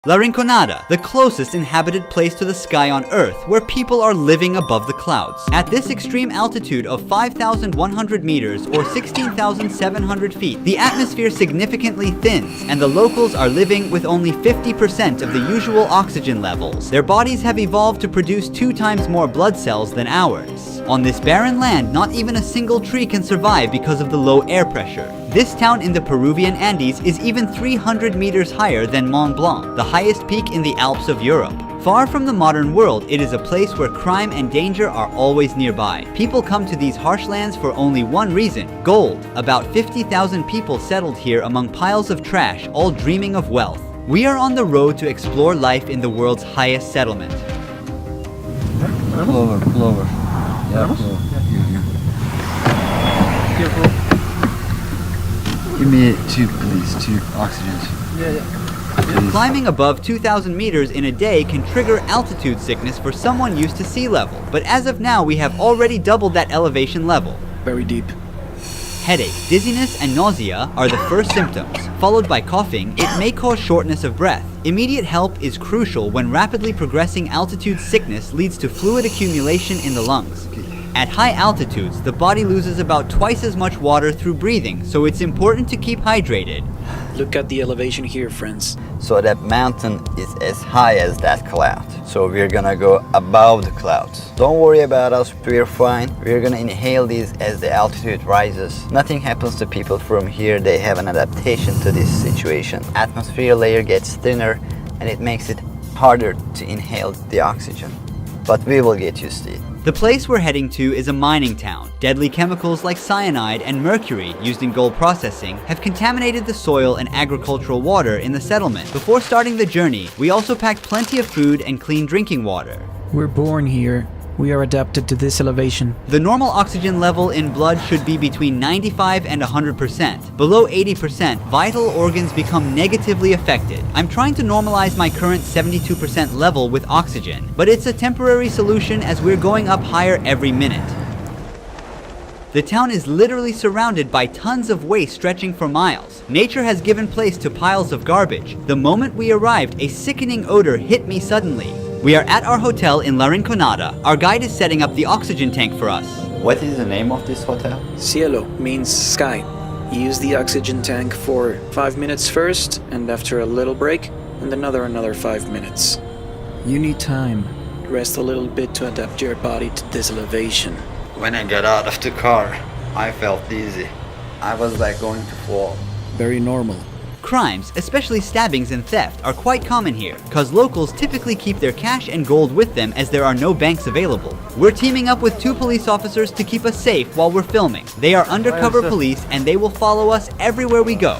La Rinconada, the closest inhabited place to the sky on Earth, where people are living above the clouds. At this extreme altitude of 5,100 meters or 16,700 feet, the atmosphere significantly thins, and the locals are living with only 50% of the usual oxygen levels. Their bodies have evolved to produce 2 times more blood cells than ours. On this barren land, not even a single tree can survive because of the low air pressure. This town in the Peruvian Andes is even 300 meters higher than Mont Blanc, the highest peak in the Alps of Europe. Far from the modern world, it is a place where crime and danger are always nearby. People come to these harsh lands for only one reason: gold. About 50,000 people settled here among piles of trash, all dreaming of wealth. We are on the road to explore life in the world's highest settlement. Pull over. Yeah, pull over. Careful. Give me 2, please. 2 oxygens. Yeah. Please. Climbing above 2,000 meters in a day can trigger altitude sickness for someone used to sea level, but as of now we have already doubled that elevation level. Very deep. Headache, dizziness, and nausea are the first symptoms, followed by coughing. It may cause shortness of breath. Immediate help is crucial when rapidly progressing altitude sickness leads to fluid accumulation in the lungs. At high altitudes, the body loses about twice as much water through breathing, so it's important to keep hydrated. Look at the elevation here, friends. So that mountain is as high as that cloud. So we're gonna go above the clouds. Don't worry about us, we're fine. We're gonna inhale these as the altitude rises. Nothing happens to people from here. They have an adaptation to this situation. Atmosphere layer gets thinner and it makes it harder to inhale the oxygen. But we will get used to it. The place we're heading to is a mining town. Deadly chemicals like cyanide and mercury used in gold processing have contaminated the soil and agricultural water in the settlement. Before starting the journey, we also packed plenty of food and clean drinking water. We're born here. We are adapted to this elevation. The normal oxygen level in blood should be between 95 and 100%. Below 80%, vital organs become negatively affected. I'm trying to normalize my current 72% level with oxygen, but it's a temporary solution as we're going up higher every minute. The town is literally surrounded by tons of waste stretching for miles. Nature has given place to piles of garbage. The moment we arrived, a sickening odor hit me suddenly. We are at our hotel in La Rinconada. Our guide is setting up the oxygen tank for us. What is the name of this hotel? Cielo means sky. You use the oxygen tank for 5 minutes first, and after a little break, and another 5 minutes. You need time. Rest a little bit to adapt your body to this elevation. When I got out of the car, I felt dizzy. I was like going to fall. Very normal. Crimes, especially stabbings and theft, are quite common here, cause locals typically keep their cash and gold with them as there are no banks available. We're teaming up with 2 police officers to keep us safe while we're filming. They are undercover police and they will follow us everywhere we go.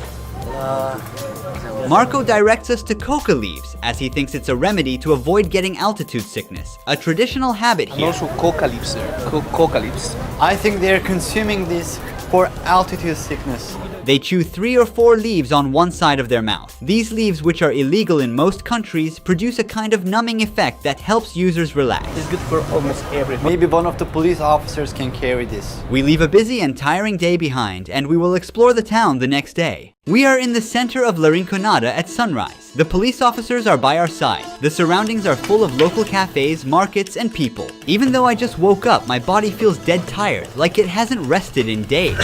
Marco directs us to coca leaves, as he thinks it's a remedy to avoid getting altitude sickness, a traditional habit here. Also coca leaves there. Coca leaves. I think they're consuming this for altitude sickness. They chew 3 or 4 leaves on one side of their mouth. These leaves, which are illegal in most countries, produce a kind of numbing effect that helps users relax. It's good for almost everyone. Maybe one of the police officers can carry this. We leave a busy and tiring day behind, and we will explore the town the next day. We are in the center of La Rinconada at sunrise. The police officers are by our side. The surroundings are full of local cafes, markets, and people. Even though I just woke up, my body feels dead tired, like it hasn't rested in days.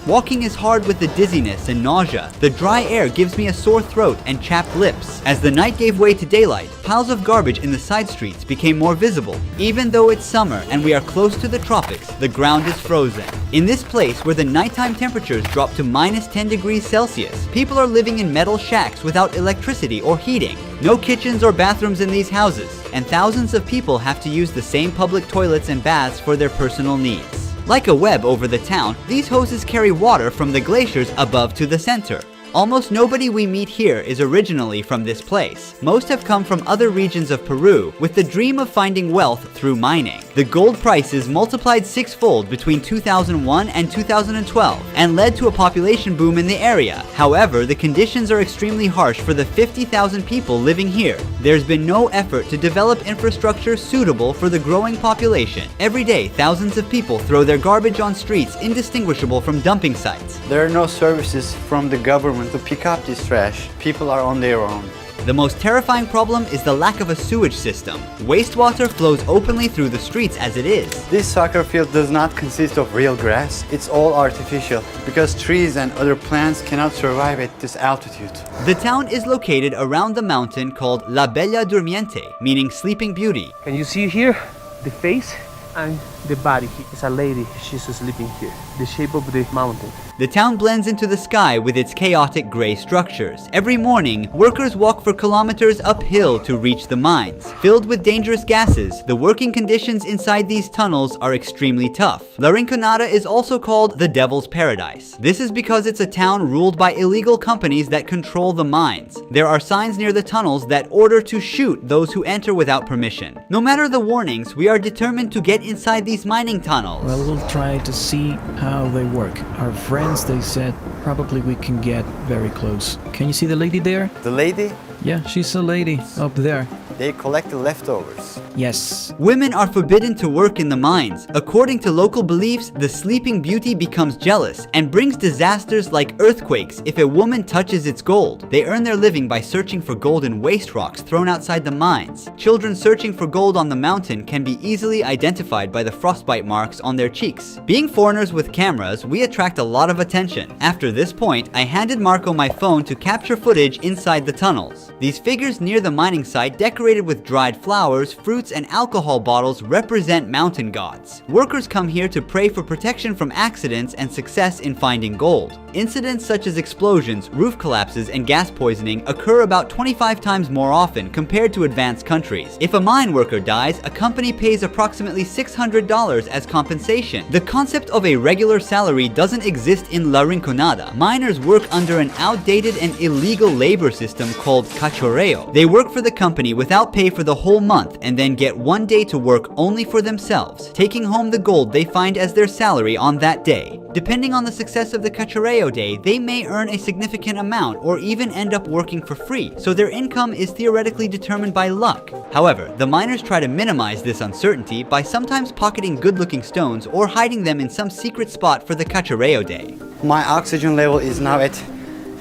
Walking is hard with the dizziness and nausea. The dry air gives me a sore throat and chapped lips. As the night gave way to daylight, piles of garbage in the side streets became more visible. Even though it's summer and we are close to the tropics, the ground is frozen. In this place where the nighttime temperatures drop to minus 10 degrees Celsius, people are living in metal shacks without electricity or heating. No kitchens or bathrooms in these houses, and thousands of people have to use the same public toilets and baths for their personal needs. Like a web over the town, these hoses carry water from the glaciers above to the center. Almost nobody we meet here is originally from this place. Most have come from other regions of Peru with the dream of finding wealth through mining. The gold prices multiplied 6-fold between 2001 and 2012 and led to a population boom in the area. However, the conditions are extremely harsh for the 50,000 people living here. There's been no effort to develop infrastructure suitable for the growing population. Every day, thousands of people throw their garbage on streets indistinguishable from dumping sites. There are no services from the government to pick up this trash. People are on their own. The most terrifying problem is the lack of a sewage system. Wastewater flows openly through the streets as it is. This soccer field does not consist of real grass. It's all artificial because trees and other plants cannot survive at this altitude. The town is located around the mountain called La Bella Durmiente, meaning sleeping beauty. Can you see here the face and the body? It's a lady, she's sleeping here. The shape of the mountain. The town blends into the sky with its chaotic gray structures. Every morning, workers walk for kilometers uphill to reach the mines. Filled with dangerous gases, the working conditions inside these tunnels are extremely tough. La Rinconada is also called the Devil's Paradise. This is because it's a town ruled by illegal companies that control the mines. There are signs near the tunnels that order to shoot those who enter without permission. No matter the warnings, we are determined to get inside these mining tunnels. Well, we'll try to see how they work. Our friends, they said, probably we can get very close. Can you see the lady there? The lady, Yeah, she's a lady up there. they collect the leftovers. Yes. Women are forbidden to work in the mines. According to local beliefs, the sleeping beauty becomes jealous and brings disasters like earthquakes if a woman touches its gold. They earn their living by searching for gold in waste rocks thrown outside the mines. Children searching for gold on the mountain can be easily identified by the frostbite marks on their cheeks. Being foreigners with cameras, we attract a lot of attention. After this point, I handed Marco my phone to capture footage inside the tunnels. These figures near the mining site, decorated with dried flowers, fruits, and alcohol bottles, represent mountain gods. Workers come here to pray for protection from accidents and success in finding gold. Incidents such as explosions, roof collapses, and gas poisoning occur about 25 times more often compared to advanced countries. If a mine worker dies, a company pays approximately $600 as compensation. The concept of a regular salary doesn't exist in La Rinconada. Miners work under an outdated and illegal labor system called cachorreo. They work for the company without pay for the whole month and then get one day to work only for themselves, taking home the gold they find as their salary on that day. Depending on the success of the cachorreo day, they may earn a significant amount or even end up working for free, so their income is theoretically determined by luck. However, the miners try to minimize this uncertainty by sometimes pocketing good-looking stones or hiding them in some secret spot for the cachorreo day. My oxygen level is now at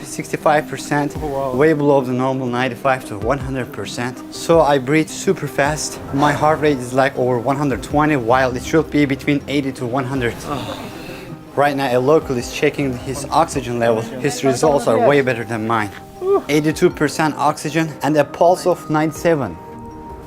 65%, way below the normal 95 to 100%. So I breathe super fast. My heart rate is like over 120 while it should be between 80 to 100. Right now a local is checking his oxygen level. His results are way better than mine. 82% oxygen and a pulse of 97.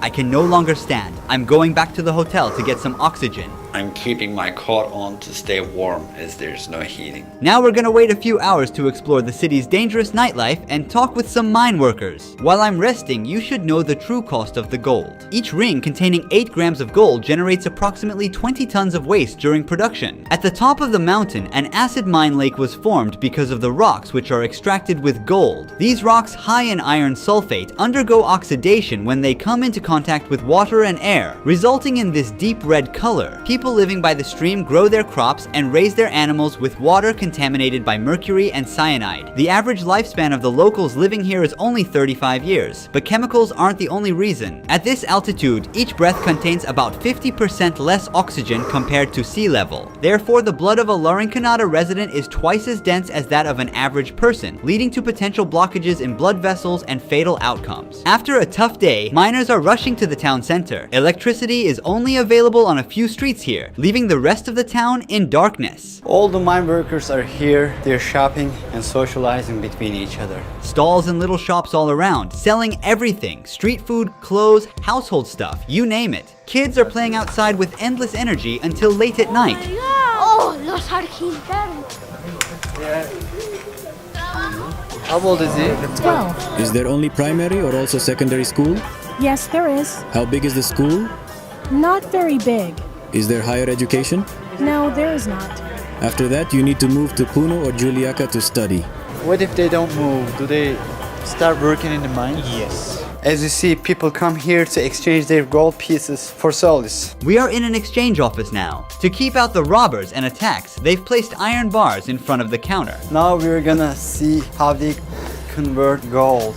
I can no longer stand. I'm going back to the hotel to get some oxygen. I'm keeping my coat on to stay warm as there's no heating. Now we're gonna wait a few hours to explore the city's dangerous nightlife and talk with some mine workers. While I'm resting, you should know the true cost of the gold. Each ring containing 8 grams of gold generates approximately 20 tons of waste during production. At the top of the mountain, an acid mine lake was formed because of the rocks which are extracted with gold. These rocks, high in iron sulfate, undergo oxidation when they come into contact with water and air, resulting in this deep red color. People living by the stream grow their crops and raise their animals with water contaminated by mercury and cyanide. The average lifespan of the locals living here is only 35 years, but chemicals aren't the only reason. At this altitude, each breath contains about 50% less oxygen compared to sea level. Therefore, the blood of a La Rinconada resident is twice as dense as that of an average person, leading to potential blockages in blood vessels and fatal outcomes. After a tough day, miners are rushing to the town center. Electricity is only available on a few streets here, leaving the rest of the town in darkness. All the mine workers are here. They're shopping and socializing between each other. Stalls and little shops all around, selling everything: street food, clothes, household stuff, you name it. Kids are playing outside with endless energy until late at night. Oh, los argentinos. How old is he? 12. Is there only primary or also secondary school? Yes, there is. How big is the school? Not very big. Is there higher education? No, there is not. After that, you need to move to Puno or Juliaca to study. What if they don't move? Do they start working in the mine? Yes. As you see, people come here to exchange their gold pieces for solis. We are in an exchange office now. To keep out the robbers and attacks, they've placed iron bars in front of the counter. Now we're gonna see how they convert gold.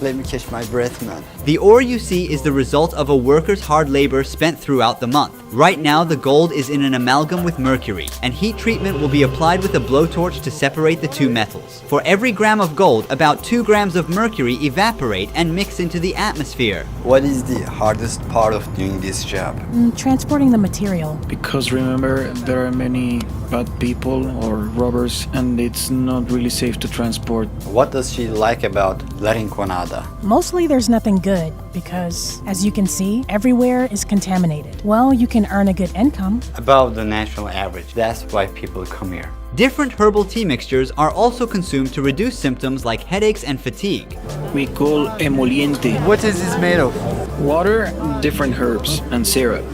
Let me catch my breath, man. The ore you see is the result of a worker's hard labor spent throughout the month. Right now, the gold is in an amalgam with mercury, and heat treatment will be applied with a blowtorch to separate the two metals. For every gram of gold, about 2 grams of mercury evaporate and mix into the atmosphere. What is the hardest part of doing this job? Transporting the material. Because remember, there are many bad people or robbers, and it's not really safe to transport. What does she like about La Rinconada? Mostly there's nothing good because, as you can see, everywhere is contaminated. Well, you can earn a good income. Above the national average. That's why people come here. Different herbal tea mixtures are also consumed to reduce symptoms like headaches and fatigue. We call emoliente. What is this made of? Water, different herbs, and syrup.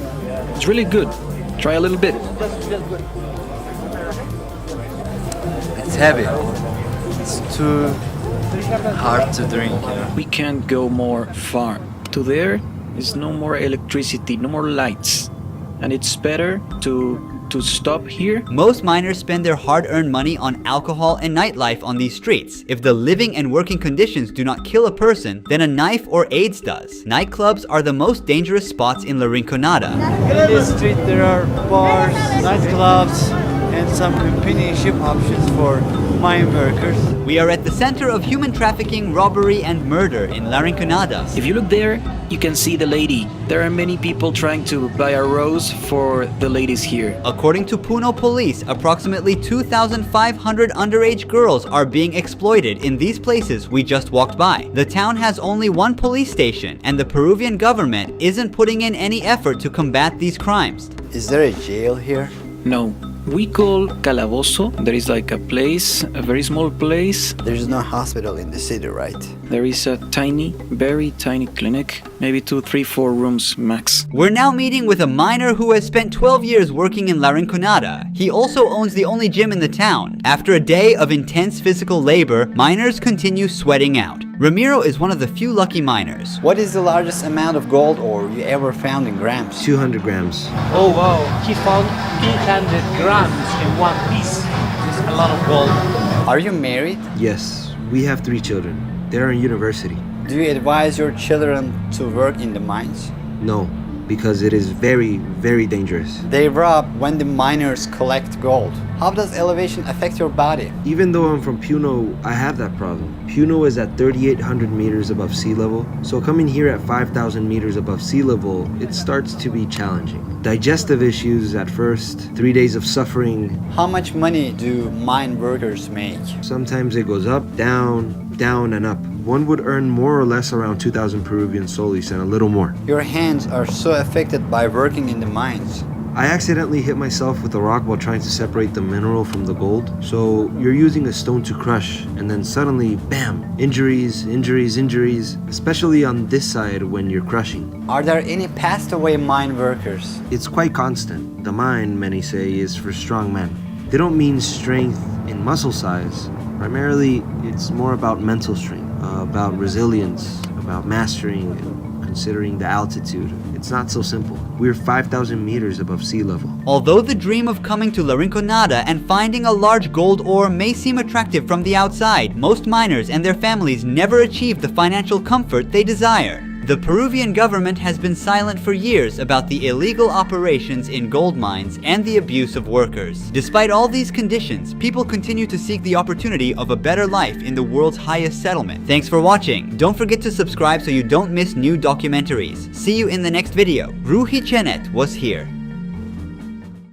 It's really good. Try a little bit. It's heavy. It's too hard to drink. We can't go more far. To there is no more electricity, no more lights. And it's better to stop here. Most miners spend their hard-earned money on alcohol and nightlife on these streets. If the living and working conditions do not kill a person, then a knife or AIDS does. Nightclubs are the most dangerous spots in La Rinconada. In this street there are bars, nightclubs, and some companionship options for mine workers. We are at the center of human trafficking, robbery, and murder in La Rinconada. If you look there, you can see the lady. There are many people trying to buy a rose for the ladies here. According to Puno police, approximately 2,500 underage girls are being exploited in these places we just walked by. The town has only one police station, and the Peruvian government isn't putting in any effort to combat these crimes. Is there a jail here? No. We call calabozo. There is like a place, a very small place. There's no hospital in the city, right? There is a tiny, very tiny clinic, maybe 2, 3, 4 rooms max. We're now meeting with a miner who has spent 12 years working in La Rinconada. He also owns the only gym in the town. After a day of intense physical labor, miners continue sweating out. Ramiro is one of the few lucky miners. What is the largest amount of gold ore you ever found in grams? 200 grams. Oh wow, he found 300 grams in one piece. It's a lot of gold. Are you married? Yes, we have 3 children. They're in university. Do you advise your children to work in the mines? No, because it is very, very dangerous. They rob when the miners collect gold. How does elevation affect your body? Even though I'm from Puno, I have that problem. Puno is at 3,800 meters above sea level, so coming here at 5,000 meters above sea level, it starts to be challenging. Digestive issues at first, 3 days of suffering. How much money do mine workers make? Sometimes it goes up, down, down and up. One would earn more or less around 2,000 Peruvian soles and a little more. Your hands are so affected by working in the mines. I accidentally hit myself with a rock while trying to separate the mineral from the gold. So you're using a stone to crush, and then suddenly, bam, injuries, injuries, injuries, especially on this side when you're crushing. Are there any passed away mine workers? It's quite constant. The mine, many say, is for strong men. They don't mean strength in muscle size. Primarily, it's more about mental strength, about resilience, about mastering and considering the altitude. It's not so simple. We're 5,000 meters above sea level. Although the dream of coming to La Rinconada and finding a large gold ore may seem attractive from the outside, most miners and their families never achieve the financial comfort they desire. The Peruvian government has been silent for years about the illegal operations in gold mines and the abuse of workers. Despite all these conditions, people continue to seek the opportunity of a better life in the world's highest settlement. Thanks for watching. Don't forget to subscribe so you don't miss new documentaries. See you in the next video. Ruhi Çenet was here.